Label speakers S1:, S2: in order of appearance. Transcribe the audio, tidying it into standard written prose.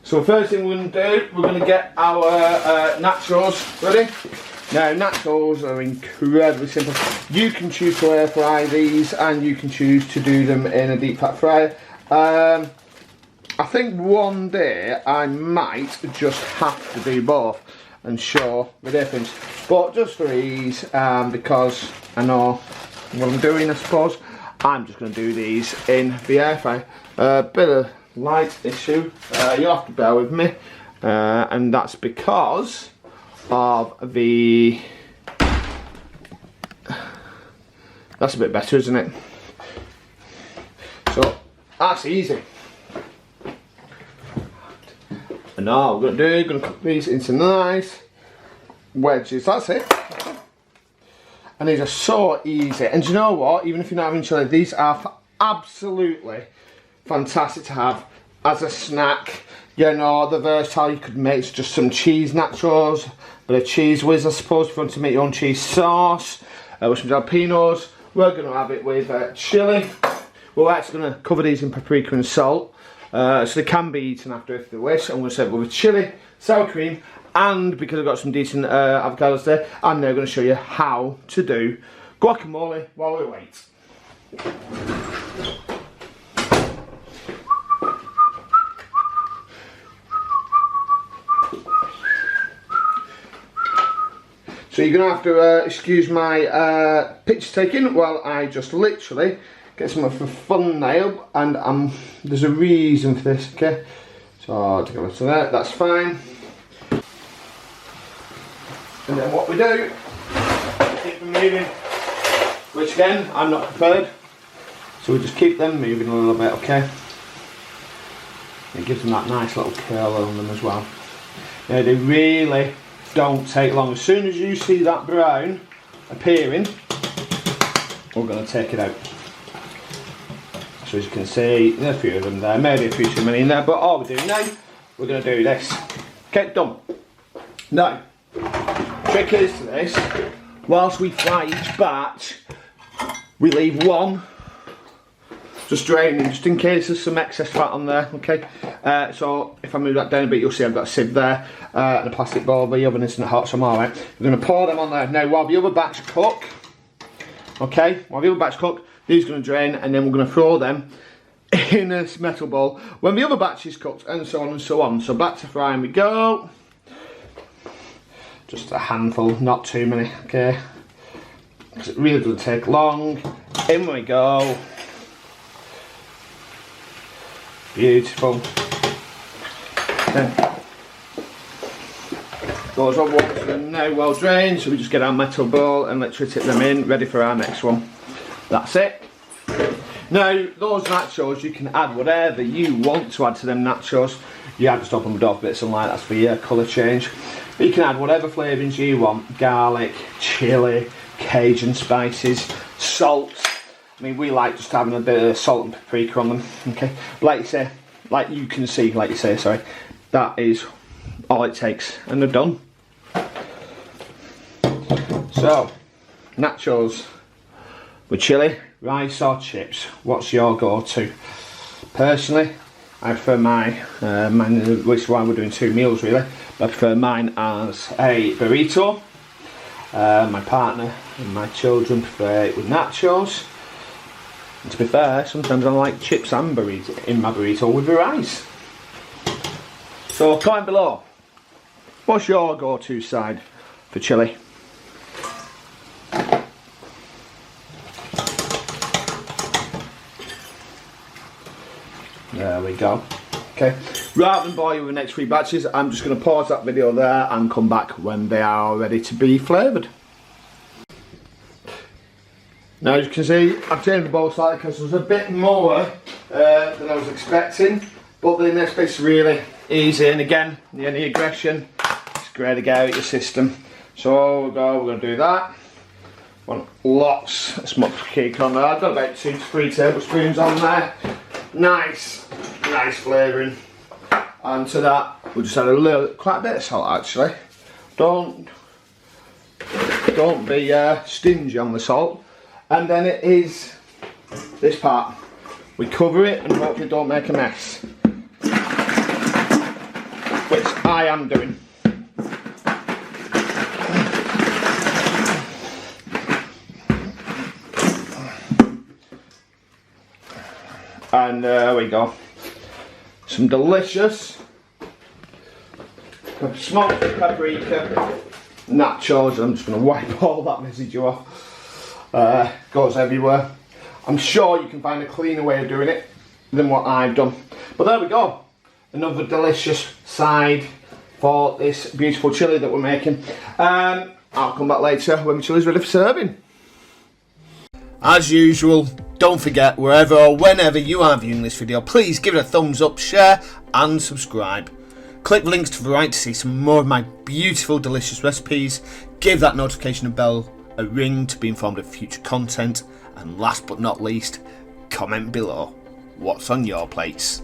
S1: So first thing we're going to do, we're going to get our nachos ready. Now nachos are incredibly simple. You can choose to air fry these and you can choose to do them in a deep fat fryer. I think one day I might just have to do both and show the difference. But just for ease, because I know what I'm doing I suppose, I'm just going to do these in the air fryer. Bit of light issue, you'll have to bear with me, and that's because of the, that's a bit better, isn't it? So that's easy. And now we're going to cut these into nice wedges. That's it. And these are so easy. And do you know what? Even if you're not having chili, these are absolutely fantastic to have as a snack. You know, the versatile you could make just some cheese nachos, bit of cheese whiz I suppose if you want to make your own cheese sauce, with some jalapenos. We're going to have it with chili. We're actually going to cover these in paprika and salt, so they can be eaten after if they wish. I'm going to serve it with chili, sour cream, and because I've got some decent avocados there, I'm now going to show you how to do guacamole while we wait. So you're going to have to excuse my picture taking while I just literally get some of the thumbnail, and there's a reason for this, okay? So I'll take a look at that, that's fine. And then what we do, keep them moving, which again, I'm not prepared, so we just keep them moving a little bit, okay? It gives them that nice little curl on them as well. Now they really don't take long. As soon as you see that brown appearing, we're going to take it out. So as you can see, there's a few of them there, maybe a few too many in there, but all we're doing now, we're going to do this. Okay, done. Now, trick is to this, whilst we fry each batch, we leave one just draining, just in case there's some excess fat on there, okay? So if I move that down a bit, you'll see I've got a sieve there, and a plastic bowl, the oven isn't hot, so I'm alright. We're going to pour them on there. Now, while the other batch cook, okay, while the other batch cook, these are going to drain, and then we're going to throw them in a metal bowl when the other batch is cooked, and so on and so on. So back to frying we go. Just a handful, not too many, okay? Because it really doesn't take long. In we go. Beautiful. Then those are water are now well drained, so we just get our metal bowl and literally tip them in, ready for our next one. That's it. Now those nachos, you can add whatever you want to add to them nachos. You add just open the door bits and like that's for your colour change. But you can add whatever flavourings you want: garlic, chilli, Cajun spices, salt. I mean, we like just having a bit of salt and paprika on them, okay? Like you say, like you can see, like you say, sorry, that is all it takes, and they're done. So, nachos with chili, rice or chips, what's your go-to? Personally, I prefer mine, which is why we're doing two meals really, but I prefer mine as a burrito. My partner and my children prefer it with nachos. And to be fair, sometimes I like chips and burrito in my burrito with the rice. So comment below, what's your go-to side for chili? There we go. Okay, rather than bore you with the next three batches, I'm just going to pause that video there and come back when they are ready to be flavoured. Now as you can see, I've changed the bowl slightly because there's a bit more than I was expecting, but the next bit's really easy, and again, any aggression, it's great to get out of your system. So we're going to do that. Want lots of smoked cake on there. I've got about 2 to 3 tablespoons on there. Nice flavouring. And to that, we'll just add quite a bit of salt actually. Don't be stingy on the salt. And then it is this part. We cover it and hopefully don't make a mess. I am doing. And there we go. Some delicious smoked paprika nachos. I'm just going to wipe all that residue off. Goes everywhere. I'm sure you can find a cleaner way of doing it than what I've done. But there we go. Another delicious side for this beautiful chilli that we're making. I'll come back later when the chilli's ready for serving. As usual, don't forget, wherever or whenever you are viewing this video, please give it a thumbs up, share and subscribe. Click the links to the right to see some more of my beautiful, delicious recipes. Give that notification bell a ring to be informed of future content. And last but not least, comment below what's on your plates.